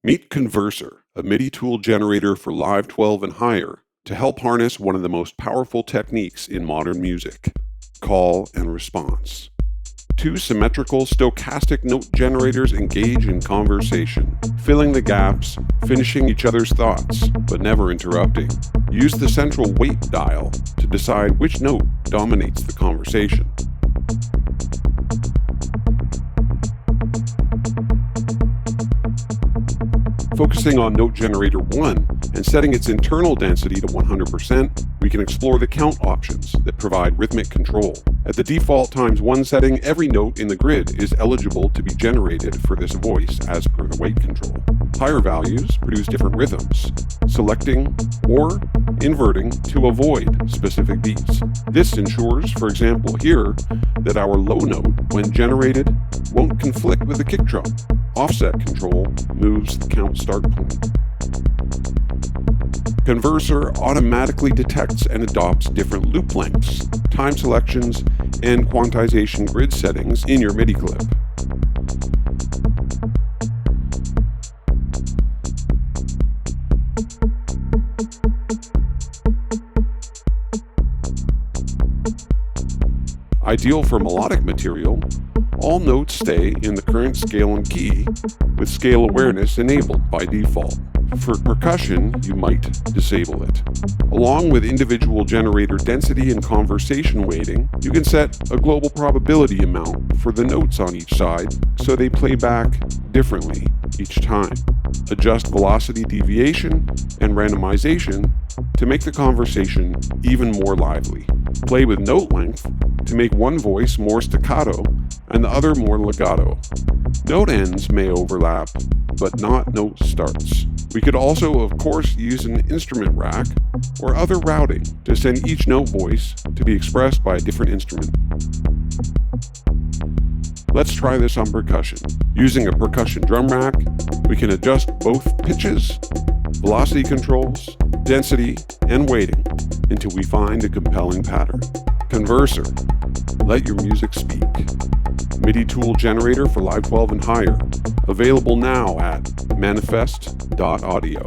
Meet Converser, a MIDI tool generator for Live 12 and higher, to help harness one of the most powerful techniques in modern music, call and response. Two symmetrical stochastic note generators engage in conversation, filling the gaps, finishing each other's thoughts, but never interrupting. Use the central weight dial to decide which note dominates the conversation. Focusing on note generator 1 and setting its internal density to 100%, we can explore the count options that provide rhythmic control. At the default ×1 setting, every note in the grid is eligible to be generated for this voice as per the weight control. Higher values produce different rhythms, selecting or inverting to avoid specific beats. This ensures, for example here, that our low note, when generated, won't conflict with the kick drum. Offset control moves the count start point. Converser automatically detects and adopts different loop lengths, time selections, and quantization grid settings in your MIDI clip. Ideal for melodic material, all notes stay in the current scale and key, with scale awareness enabled by default. For percussion, you might disable it. Along with individual generator density and conversation weighting, you can set a global probability amount for the notes on each side so they play back differently each time. Adjust velocity deviation and randomization to make the conversation even more lively. Play with note length to make one voice more staccato and the other more legato. Note ends may overlap, but not note starts. We could also, of course, use an instrument rack or other routing to send each note voice to be expressed by a different instrument. Let's try this on percussion. Using a percussion drum rack, we can adjust both pitches, velocity controls, density, and weighting until we find a compelling pattern. Converser, let your music speak. MIDI tool generator for Live 12 and higher. Available now at manifest.audio.